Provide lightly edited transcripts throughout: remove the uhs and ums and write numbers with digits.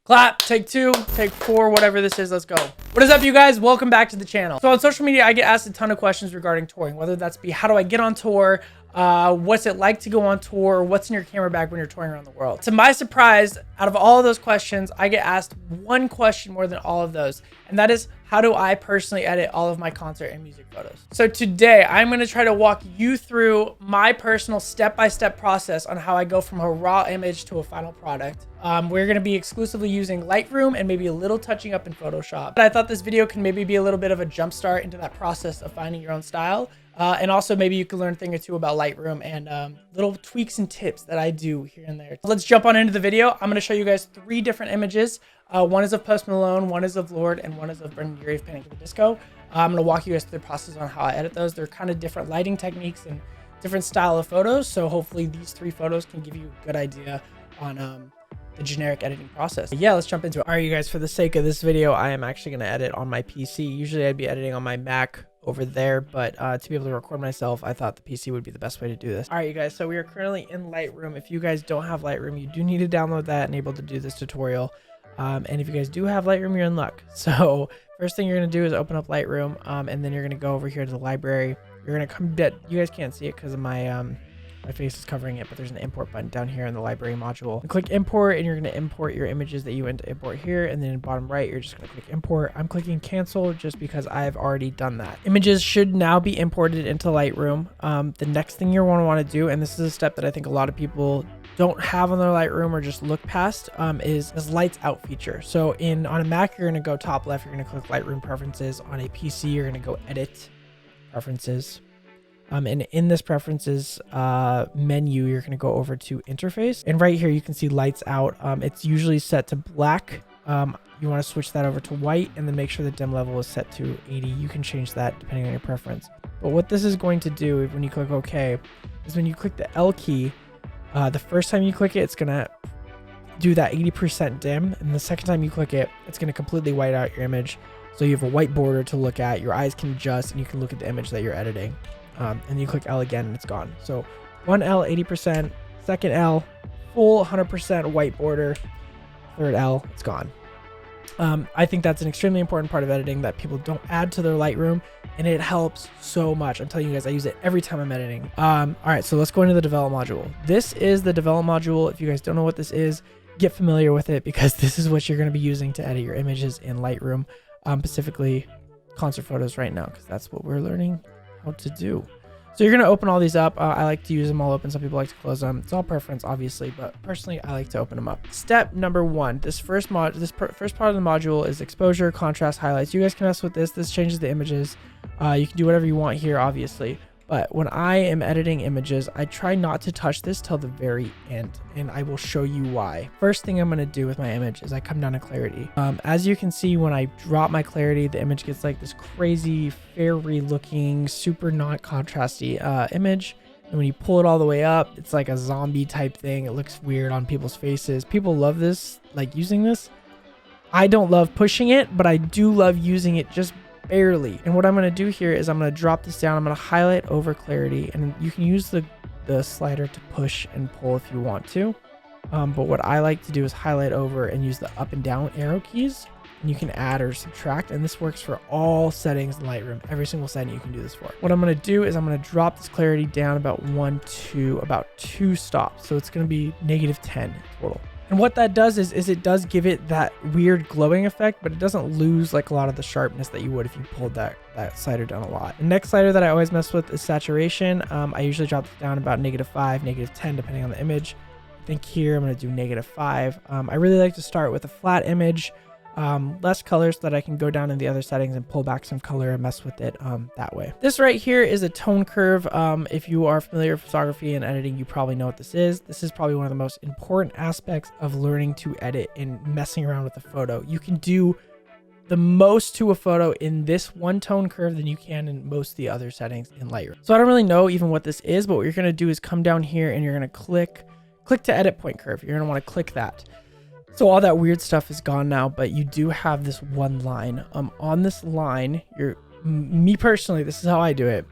Clap, take 2, take 4, whatever this is, let's go. What is up, you guys? Welcome back to the channel. So on social media, I get asked a ton of questions regarding touring, whether that's be how do I get on tour, what's it like to go on tour, what's in your camera bag when you're touring around the world. To my surprise, out of all of those questions, I get asked one question more than all of those, and that is how do I personally edit all of my concert and music photos. So today, I'm gonna try to walk you through my personal step-by-step process on how I go from a raw image to a final product. We're gonna be exclusively using Lightroom and maybe a little touching up in Photoshop. But I thought this video can maybe be a little bit of a jump start into that process of finding your own style. And also maybe you can learn a thing or two about Lightroom and little tweaks and tips that I do here and there. Let's jump on into the video. I'm gonna show you guys 3 different images. One is of Post Malone, one is of Lorde, and one is of Brendon Urie of Panic at the Disco. I'm gonna walk you guys through the process on how I edit those. They're kind of different lighting techniques and different style of photos. So hopefully these 3 photos can give you a good idea on the generic editing process. Yeah, let's jump into it. All right, you guys, for the sake of this video, I am actually gonna edit on my PC. Usually I'd be editing on my Mac over there, but to be able to record myself, I thought the PC would be the best way to do this. All right, you guys, so we are currently in Lightroom. If you guys don't have Lightroom, you do need to download that and able to do this tutorial. And if you guys do have Lightroom, you're in luck. So first thing you're gonna do is open up Lightroom, and then you're gonna go over here to the library. You're gonna come, you guys can't see it because of my face is covering it, but there's an import button down here in the library module. You click import and you're going to import your images that you want to import here. And then in bottom right, you're just going to click import. I'm clicking cancel just because I've already done that. Images should now be imported into Lightroom. The next thing you're going to want to do, and this is a step that I think a lot of people don't have on their Lightroom or just look past, is this lights out feature. So on a Mac, you're going to go top left, you're going to click Lightroom preferences. On a PC, you're going to go edit preferences. And in this preferences menu, you're going to go over to interface, and right here you can see lights out. It's usually set to black. You want to switch that over to white, and then make sure the dim level is set to 80. You can change that depending on your preference. But what this is going to do when you click OK is when you click the L key, the first time you click it, it's going to do that 80% dim, and the second time you click it, it's going to completely white out your image. So you have a white border to look at, your eyes can adjust, and you can look at the image that you're editing. And you click L again and it's gone. So 1L 80%, second L full 100% white border, third L it's gone. I think that's an extremely important part of editing that people don't add to their Lightroom, and it helps so much. I'm telling you guys, I use it every time I'm editing. All right, so let's go into the develop module. This is the develop module. If you guys don't know what this is, get familiar with it, because this is what you're going to be using to edit your images in Lightroom, specifically concert photos right now, because that's what we're learning how to do. So you're going to open all these up. I like to use them all open. Some people like to close them. It's all preference, obviously, but personally I like to open them up. Step number 1, this first part of the module is exposure, contrast, highlights. You guys can mess with this. This changes the images. You can do whatever you want here, obviously, but when I am editing images, I try not to touch this till the very end, and I will show you why. First thing I'm going to do with my image is I come down to clarity. As you can see, when I drop my clarity, the image gets like this crazy fairy looking, super not contrasty image. And when you pull it all the way up, it's like a zombie type thing. It looks weird on people's faces. People love this, like using this. I don't love pushing it, but I do love using it just barely. And what I'm going to do here is I'm going to drop this down. I'm going to highlight over clarity, and you can use the slider to push and pull if you want to. But what I like to do is highlight over and use the up and down arrow keys, and you can add or subtract, and this works for all settings in Lightroom. Every single setting you can do this for. What I'm going to do is I'm going to drop this clarity down about 2 stops. So it's going to be -10 total. And what that does is it does give it that weird glowing effect, but it doesn't lose like a lot of the sharpness that you would if you pulled that slider down a lot. The next slider that I always mess with is saturation. I usually drop it down about -5, -10, depending on the image. I think here I'm going to do -5. I really like to start with a flat image, less color, so that I can go down in the other settings and pull back some color and mess with it that way. This right here is a tone curve. If you are familiar with photography and editing, you probably know what this is. This is probably one of the most important aspects of learning to edit and messing around with a photo. You can do the most to a photo in this one tone curve than you can in most of the other settings in Lightroom. So I don't really know even what this is, but what you're going to do is come down here and you're going to click to edit point curve. You're going to want to click that. So all that weird stuff is gone now, but you do have this one line. On this line, me personally, this is how I do it.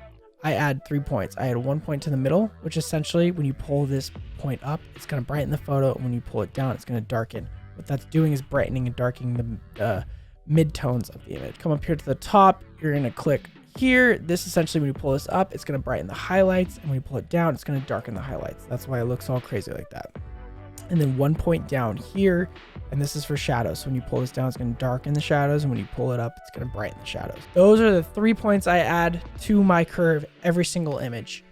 I add 3 points. I add 1 point to the middle, which essentially when you pull this point up, it's going to brighten the photo. And when you pull it down, it's going to darken. what that's doing is brightening and darkening the mid-tones of the image. Come up here to the top, you're going to click here. This essentially, when you pull this up, it's going to brighten the highlights, and when you pull it down, it's going to darken the highlights. That's why it looks all crazy like that. And then one point down here, and this is for shadows. So when you pull this down, it's going to darken the shadows, and when you pull it up, it's going to brighten the shadows. Those are the 3 points I add to my curve every single image.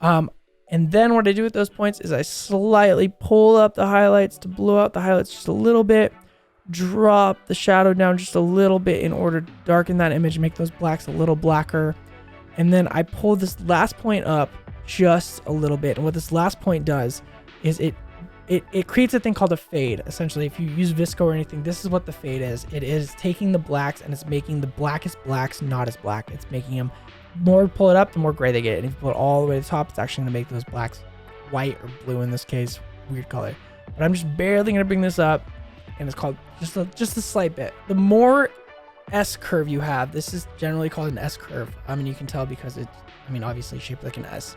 And then what I do with those points is I slightly pull up the highlights to blow out the highlights just a little bit, drop the shadow down just a little bit in order to darken that image, make those blacks a little blacker. And then I pull this last point up just a little bit. And what this last point does is it creates a thing called a fade. Essentially, if you use Visco or anything, this is what the fade is. It is taking the blacks and it's making the blackest blacks not as black. It's making them, the more you pull it up, the more gray they get. And if you pull it all the way to the top, it's actually going to make those blacks white or blue in this case, weird color. But I'm just barely going to bring this up, and it's called just a slight bit. The more S curve you have, this is generally called an S curve. I mean, you can tell because it's, I mean, obviously shaped like an S.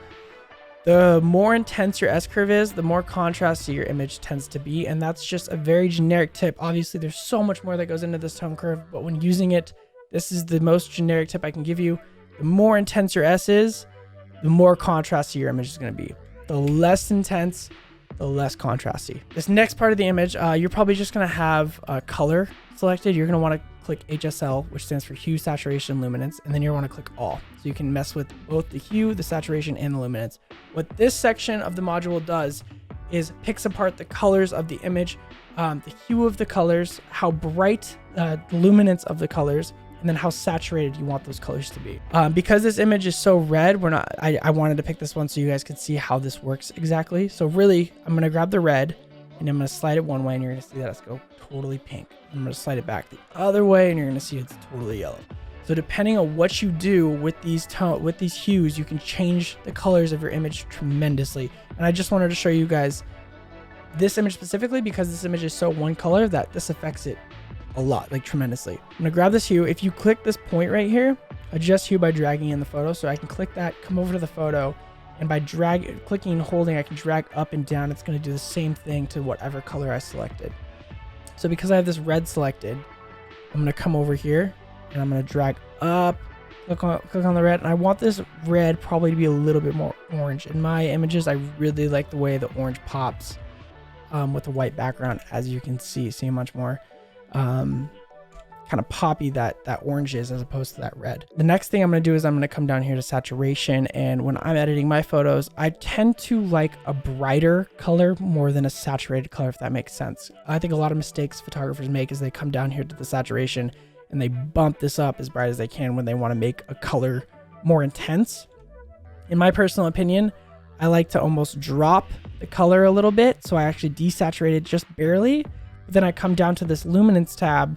The more intense your S curve is, the more contrasty your image tends to be. And that's just a very generic tip. Obviously, there's so much more that goes into this tone curve, but when using it, this is the most generic tip I can give you. The more intense your S is, the more contrasty your image is going to be. The less intense, the less contrasty. This next part of the image, you're probably just going to have color selected. You're going to want to click HSL, which stands for hue, saturation, luminance, and then you want to click all. So you can mess with both the hue, the saturation, and the luminance. What this section of the module does is picks apart the colors of the image, the hue of the colors, how bright the luminance of the colors, and then how saturated you want those colors to be. Because this image is so red, I wanted to pick this one so you guys could see how this works exactly. So really, I'm gonna grab the red and I'm gonna slide it one way, and you're gonna see that it's go totally pink. I'm gonna slide it back the other way, and you're gonna see it's totally yellow. So depending on what you do with these hues, you can change the colors of your image tremendously. And I just wanted to show you guys this image specifically because this image is so one color that this affects it a lot, like tremendously. I'm gonna grab this hue. If you click this point right here, adjust hue by dragging in the photo. So I can click that, come over to the photo, and by clicking and holding, I can drag up and down. It's gonna do the same thing to whatever color I selected. So because I have this red selected, I'm gonna come over here and I'm gonna drag up, click on the red, and I want this red probably to be a little bit more orange. In my images, I really like the way the orange pops with the white background, as you can see how much more kind of poppy that orange is as opposed to that red. The next thing I'm going to do is I'm going to come down here to saturation, and when I'm editing my photos, I tend to like a brighter color more than a saturated color, if that makes sense. I think a lot of mistakes photographers make is they come down here to the saturation and they bump this up as bright as they can when they want to make a color more intense. In my personal opinion, I like to almost drop the color a little bit, so I actually desaturate it just barely. Then I come down to this luminance tab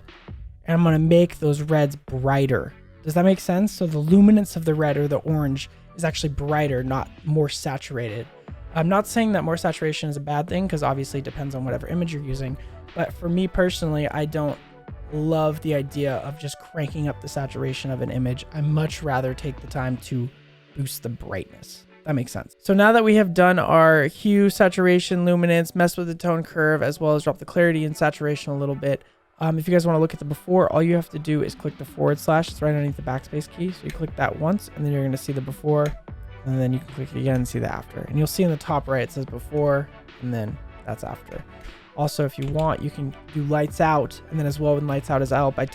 and I'm going to make those reds brighter. Does that make sense? So the luminance of the red or the orange is actually brighter, not more saturated. I'm not saying that more saturation is a bad thing, because obviously it depends on whatever image you're using. But for me personally, I don't love the idea of just cranking up the saturation of an image. I much rather take the time to boost the brightness. That makes sense. So now that we have done our hue, saturation, luminance, mess with the tone curve, as well as drop the clarity and saturation a little bit. If you guys want to look at the before, all you have to do is click the / it's right underneath the backspace key. So you click that once, and then you're going to see the before, and then you can click it again and see the after. And you'll see in the top right, it says before, and then that's after. Also, if you want, you can do lights out, and then as well when lights out is out, by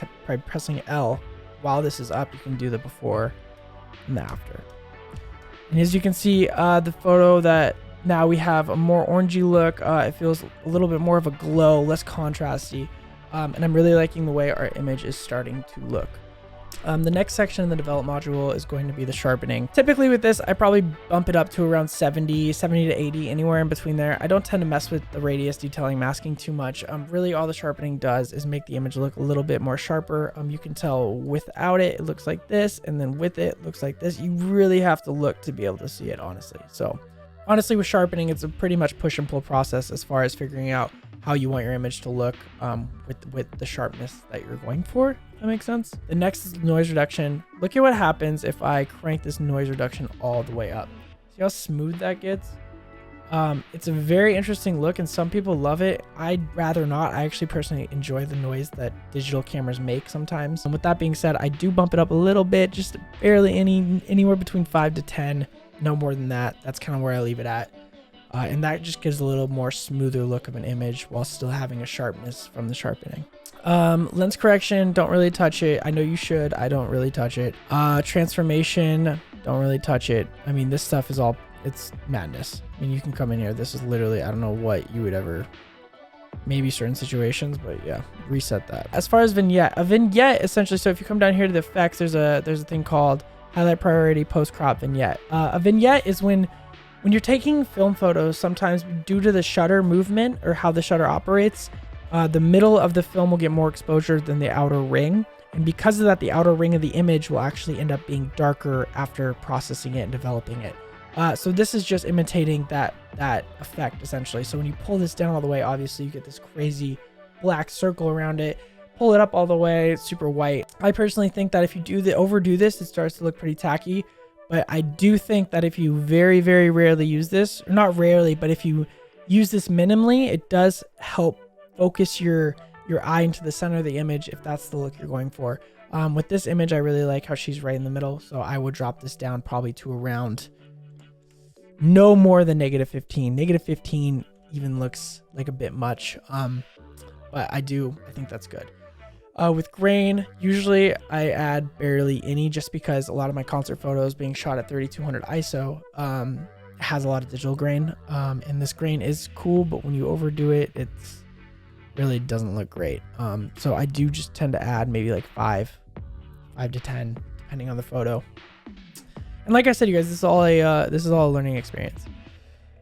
pressing L while this is up, you can do the before and the after. And as you can see, the photo that now we have a more orangey look. It feels a little bit more of a glow, less contrasty. And I'm really liking the way our image is starting to look. The next section in the develop module is going to be the sharpening. Typically with this, I probably bump it up to around 70 to 80, anywhere in between there. I don't tend to mess with the radius, detailing, masking too much. Really all the sharpening does is make the image look a little bit more sharper. You can tell without it, it looks like this, and then with it looks like this. You really have to look to be able to see it, honestly. So honestly, with sharpening, it's a pretty much push and pull process as far as figuring out how you want your image to look with the sharpness that you're going for. That makes sense. The next is noise reduction. Look at what happens if I crank this noise reduction all the way up. See how smooth that gets? It's a very interesting look and some people love it. I'd rather not. I actually personally enjoy the noise that digital cameras make sometimes. And with that being said, I do bump it up a little bit, just barely anywhere between 5 to 10, no more than that. That's kind of where I leave it at. And that just gives a little more smoother look of an image while still having a sharpness from the sharpening. Lens correction, don't really touch it. I know you should. I don't really touch it. Transformation, don't really touch it. I mean, this stuff is all, it's madness. I mean, you can come in here. This is literally, I don't know what you would ever, maybe certain situations, but yeah, reset that. As far as vignette, a vignette essentially, so if you come down here to the effects, there's a thing called highlight priority post crop vignette. A vignette is when you're taking film photos, sometimes due to the shutter movement or how the shutter operates, the middle of the film will get more exposure than the outer ring. And because of that, the outer ring of the image will actually end up being darker after processing it and developing it. So this is just imitating that effect essentially. So when you pull this down all the way, obviously you get this crazy black circle around it. Pull it up all the way, it's super white. I personally think that if you overdo this, it starts to look pretty tacky. But I do think that if you very, very rarely use this, or not rarely, but if you use this minimally, it does help focus your eye into the center of the image if that's the look you're going for. With this image, I really like how she's right in the middle. So I would drop this down probably to around no more than -15. -15 even looks like a bit much. But I think that's good. With grain, usually I add barely any just because a lot of my concert photos being shot at 3200 ISO has a lot of digital grain. And this grain is cool, but when you overdo it, it's really doesn't look great. So I do just tend to add maybe like 5 to 10, depending on the photo. And like I said, you guys, this is all a learning experience.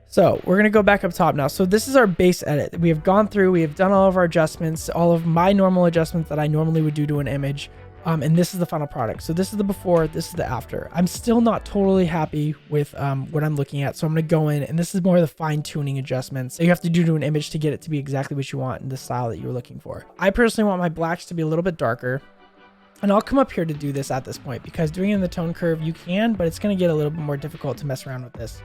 So we're going to go back up top now. So this is our base edit. We have gone through, we have done all of our adjustments, all of my normal adjustments that I normally would do to an image. And this is the final product. So this is the before, this is the after. I'm still not totally happy with what I'm looking at. So I'm going to go in, and this is more of the fine tuning adjustments that you have to do to an image to get it to be exactly what you want in the style that you're looking for. I personally want my blacks to be a little bit darker. And I'll come up here to do this at this point because doing it in the tone curve, you can, but it's going to get a little bit more difficult to mess around with this.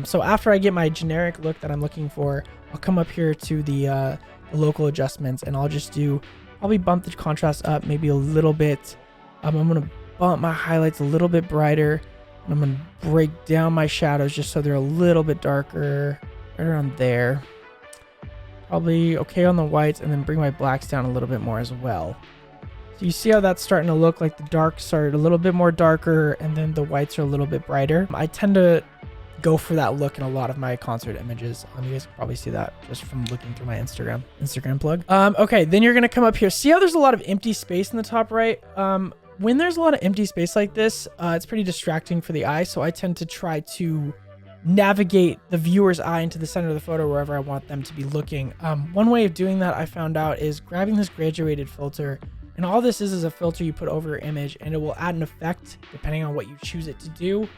So after I get my generic look that I'm looking for, I'll come up here to the local adjustments, and I'll just probably bump the contrast up maybe a little bit. I'm going to bump my highlights a little bit brighter, and I'm going to break down my shadows just so they're a little bit darker, right around there. Probably okay on the whites, and then bring my blacks down a little bit more as well. So you see how that's starting to look like the darks are a little bit more darker, and then the whites are a little bit brighter. I tend to go for that look in a lot of my concert images. You guys can probably see that just from looking through my Instagram plug. Okay, then you're gonna come up here. See how there's a lot of empty space in the top right? When there's a lot of empty space like this, it's pretty distracting for the eye. So I tend to try to navigate the viewer's eye into the center of the photo wherever I want them to be looking. One way of doing that I found out is grabbing this graduated filter. And all this is a filter you put over your image, and it will add an effect depending on what you choose it to do.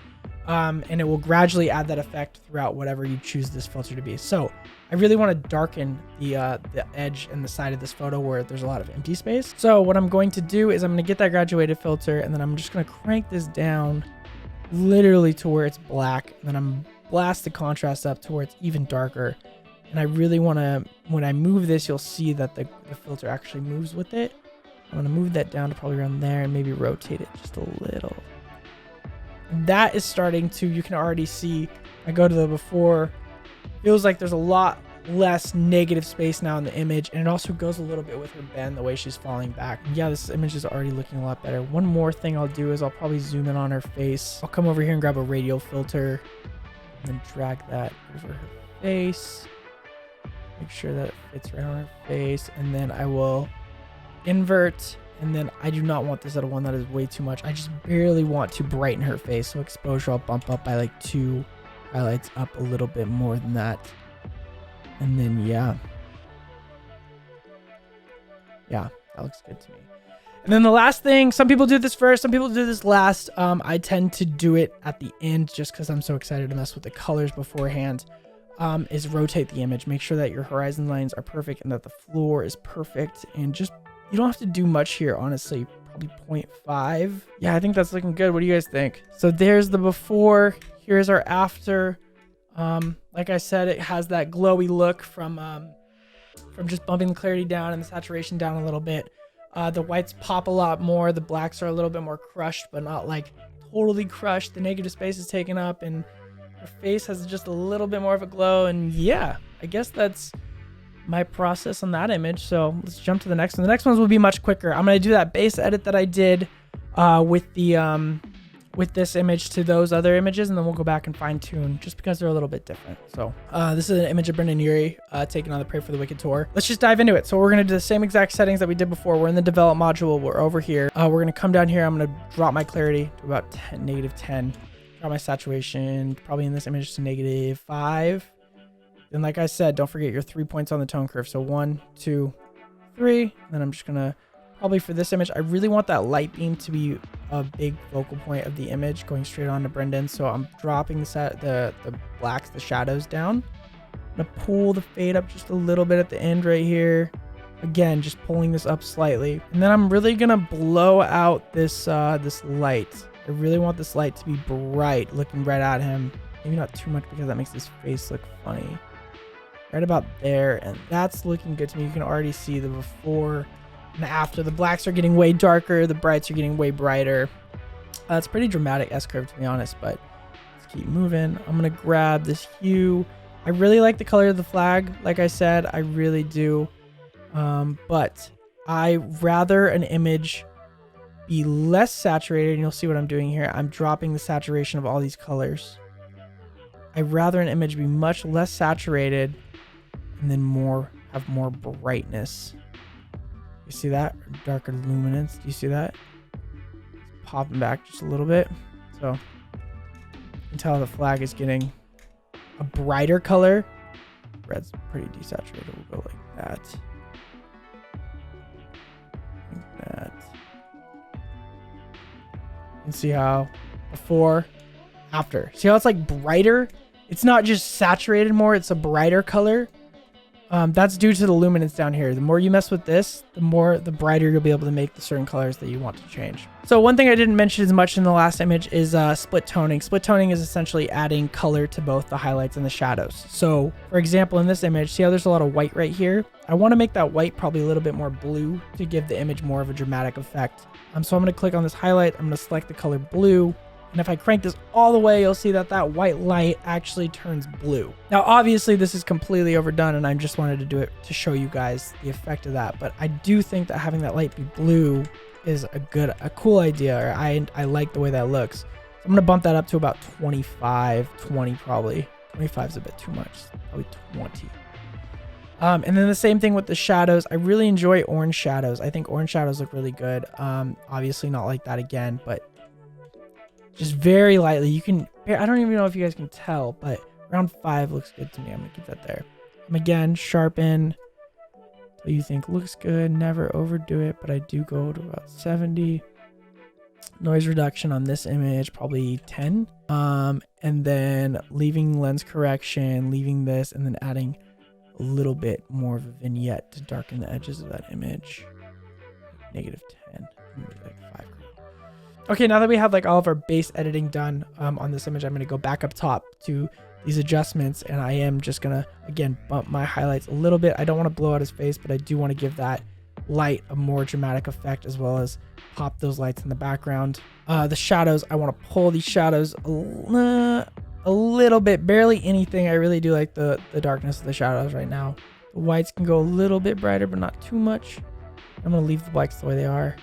And it will gradually add that effect throughout whatever you choose this filter to be. So I really want to darken the edge and the side of this photo where there's a lot of empty space. So what I'm going to do is I'm going to get that graduated filter, and then I'm just going to crank this down literally to where it's black. And then I'm blast the contrast up to where it's even darker. And I really want to, when I move this, you'll see that the filter actually moves with it. I'm going to move that down to probably around there and maybe rotate it just a little. That is starting to, you can already see, I go to the before, feels like there's a lot less negative space now in the image, and it also goes a little bit with her bend, the way she's falling back. Yeah, this image is already looking a lot better. One more thing I'll do is I'll probably zoom in on her face. I'll come over here and grab a radial filter and then drag that over her face. Make sure that it fits right on her face, and then I will invert. And then I do not want this at a one that is way too much. I just barely want to brighten her face. So exposure, I'll bump up by like 2 highlights up a little bit more than that. And then, yeah, that looks good to me. And then the last thing, some people do this first, some people do this last. I tend to do it at the end just because I'm so excited to mess with the colors beforehand. Is rotate the image. Make sure that your horizon lines are perfect and that the floor is perfect, and just, you don't have to do much here, honestly. Probably 0.5. Yeah, I think that's looking good. What do you guys think? So there's the before. Here's our after. Like I said, it has that glowy look from just bumping the clarity down and the saturation down a little bit. The whites pop a lot more. The blacks are a little bit more crushed, but not like totally crushed. The negative space is taken up, and her face has just a little bit more of a glow. And yeah, I guess that's my process on that image. So let's jump to the next one. The next ones will be much quicker. I'm going to do that base edit that I did with this image to those other images, and then we'll go back and fine tune just because they're a little bit different. So this is an image of Brendon and Urie taken on the Pray for the Wicked tour. Let's just dive into it. So we're going to do the same exact settings that we did before. We're in the develop module. We're over here. We're going to come down here. I'm going to drop my clarity to about -10. Drop my saturation probably in this image to -5. Then like I said, don't forget your 3 points on the tone curve. So 1, 2, 3. And then I'm just going to probably for this image, I really want that light beam to be a big focal point of the image going straight on to Brendon. So I'm dropping the blacks, the shadows down. I'm gonna pull the fade up just a little bit at the end right here. Again, just pulling this up slightly. And then I'm really gonna blow out this this light. I really want this light to be bright, looking right at him. Maybe not too much because that makes his face look funny. Right about there, and that's looking good to me. You can already see the before and after. The blacks are getting way darker, the brights are getting way brighter. It's pretty dramatic S-curve to be honest, but let's keep moving. I'm gonna grab this hue. I really like the color of the flag, like I said, I really do. But I rather an image be less saturated, and you'll see what I'm doing here. I'm dropping the saturation of all these colors. I'd rather an image be much less saturated and then have more brightness. You see that? Darker luminance. Do you see that? It's popping back just a little bit. So you can tell the flag is getting a brighter color. Red's pretty desaturated. We'll go like that. Like that. You can see how before, after. See how it's like brighter? It's not just saturated more, it's a brighter color. That's due to the luminance down here. The more you mess with this, the brighter you'll be able to make the certain colors that you want to change. So one thing I didn't mention as much in the last image is split toning. Split toning is essentially adding color to both the highlights and the shadows. So for example, in this image, see how there's a lot of white right here? I want to make that white probably a little bit more blue to give the image more of a dramatic effect. So I'm going to click on this highlight. I'm going to select the color blue. And if I crank this all the way, you'll see that that white light actually turns blue. Now, obviously, this is completely overdone, and I just wanted to do it to show you guys the effect of that. But I do think that having that light be blue is a cool idea. Or I like the way that looks. So I'm going to bump that up to about 25, 20 probably. 25 is a bit too much. Probably 20. And then the same thing with the shadows. I really enjoy orange shadows. I think orange shadows look really good. Obviously not like that again, but just very lightly. You can, I don't even know if you guys can tell, but around 5 looks good to me. I'm gonna keep that there. Again, sharpen so you think looks good. Never overdo it, but I do go to about 70. Noise reduction on this image, probably 10. And then leaving lens correction, leaving this, and then adding a little bit more of a vignette to darken the edges of that image. -10. Like 5. Okay, now that we have like all of our base editing done on this image, I'm going to go back up top to these adjustments, and I am just going to, again, bump my highlights a little bit. I don't want to blow out his face, but I do want to give that light a more dramatic effect, as well as pop those lights in the background. The shadows, I want to pull these shadows a little bit, barely anything. I really do like the darkness of the shadows right now. The whites can go a little bit brighter, but not too much. I'm going to leave the blacks the way they are.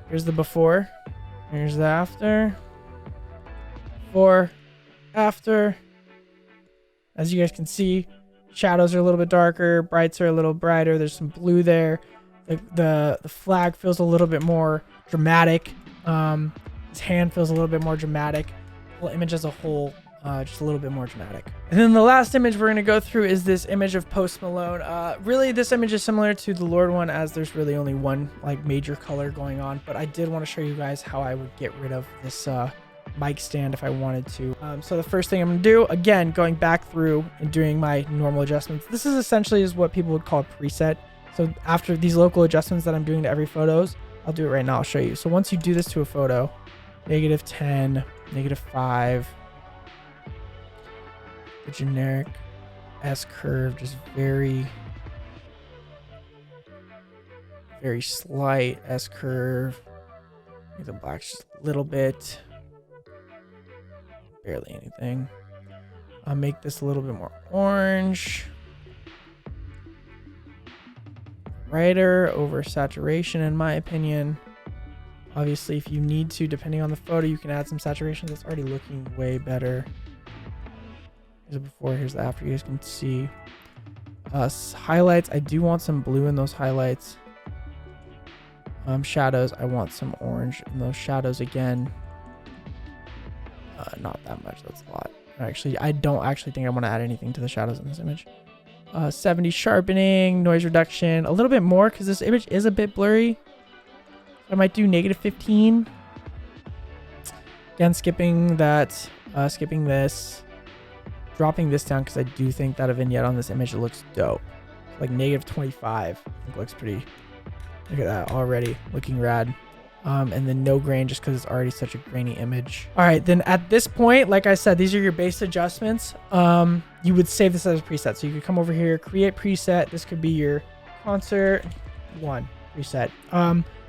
Here's the before, here's the after. Before, after. As you guys can see, shadows are a little bit darker, brights are a little brighter. There's some blue there. The flag feels a little bit more dramatic. His hand feels a little bit more dramatic. The whole image as a whole, just a little bit more dramatic. And then the last image we're going to go through is this image of Post Malone. Really, this image is similar to the Lorde one, as there's really only one like major color going on, but I did want to show you guys how I would get rid of this mic stand if I wanted to. So the first thing I'm going to do, again, going back through and doing my normal adjustments. This is essentially what people would call a preset. So after these local adjustments that I'm doing to every photos, I'll do it right now. I'll show you. So once you do this to a photo, -10, -5, a generic S curve, just very slight S curve. Make the black just a little bit, barely anything. I'll make this a little bit more orange. Brighter over saturation, in my opinion. Obviously, if you need to, depending on the photo, you can add some saturation. That's already looking way better. Here's the before, here's the after. You guys can see highlights. I do want some blue in those highlights. Shadows, I want some orange in those shadows again. Not that much, that's a lot. Actually, I don't actually think I want to add anything to the shadows in this image. 70 sharpening, noise reduction, a little bit more because this image is a bit blurry. I might do -15. Again, skipping that, skipping this, dropping this down because I do think that a vignette on this image looks dope. Like -25, I think looks pretty. Look at that already, looking rad. And then no grain just because it's already such a grainy image. All right, then at this point, like I said, these are your base adjustments. You would save this as a preset. So you could come over here, create preset. This could be your concert 1 preset.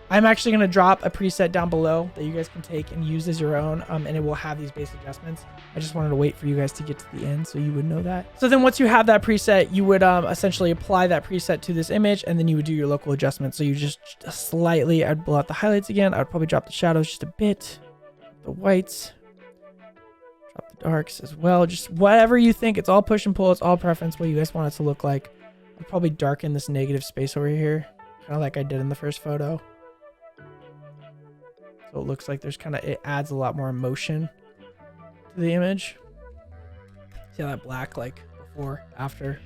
I'm actually going to drop a preset down below that you guys can take and use as your own, and it will have these base adjustments. I just wanted to wait for you guys to get to the end so you would know that. So then once you have that preset, you would essentially apply that preset to this image, and then you would do your local adjustments. So you just slightly, I'd blow out the highlights again. I would probably drop the shadows just a bit, the whites, drop the darks as well. Just whatever you think. It's all push and pull. It's all preference, what you guys want it to look like. I'd probably darken this negative space over here, kind of like I did in the first photo. So it looks like there's kind of, it adds a lot more emotion to the image. See how that black, like before, after.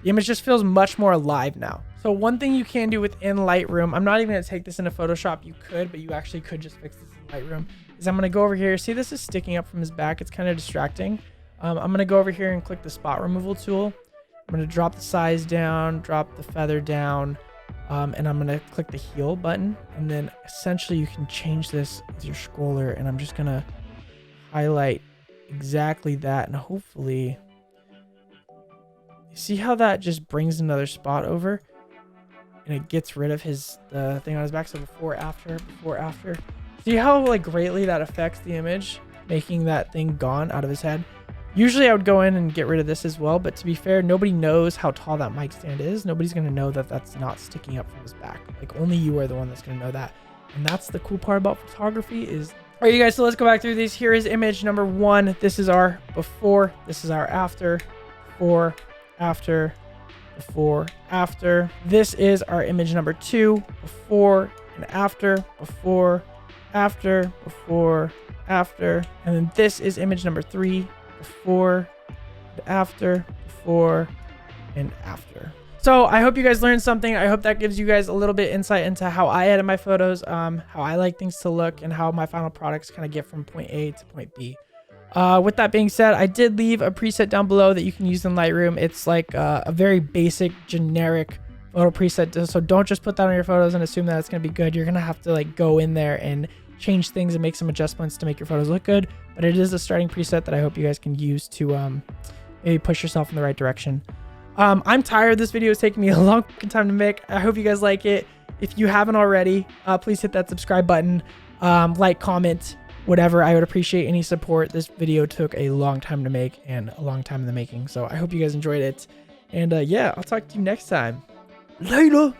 The image just feels much more alive now. So one thing you can do within Lightroom, I'm not even going to take this into Photoshop. You could, but you actually could just fix this in Lightroom, is I'm going to go over here. See, this is sticking up from his back. It's kind of distracting. I'm going to go over here and click the spot removal tool. I'm going to drop the size down, drop the feather down. And I'm going to click the heal button, and then essentially you can change this with your scroller, and I'm just going to highlight exactly that, and hopefully you see how that just brings another spot over and it gets rid of the thing on his back. So before, after. See how like greatly that affects the image, making that thing gone out of his head. Usually I would go in and get rid of this as well, but to be fair, nobody knows how tall that mic stand is. Nobody's going to know that that's not sticking up from his back. Like only you are the one that's going to know that. And that's the cool part about photography is... All right, you guys, so let's go back through these. Here is image number 1. This is our before. This is our after. Before, after, before, after. This is our image number 2. Before and after, before, after, before, after. And then this is image number 3. Before and after, before and after. So I hope you guys learned something. I hope that gives you guys a little bit insight into how I edit my photos, how I like things to look, and how my final products kind of get from point A to point B. With that being said, I did leave a preset down below that you can use in Lightroom. It's like a very basic, generic photo preset. So don't just put that on your photos and assume that it's going to be good. You're going to have to like go in there and change things and make some adjustments to make your photos look good. But it is a starting preset that I hope you guys can use to maybe push yourself in the right direction. I'm tired. This video is taking me a long time to make. I hope you guys like it. If you haven't already, please hit that subscribe button, like, comment, whatever. I would appreciate any support. This video took a long time to make and a long time in the making. So I hope you guys enjoyed it. And yeah, I'll talk to you next time. Later.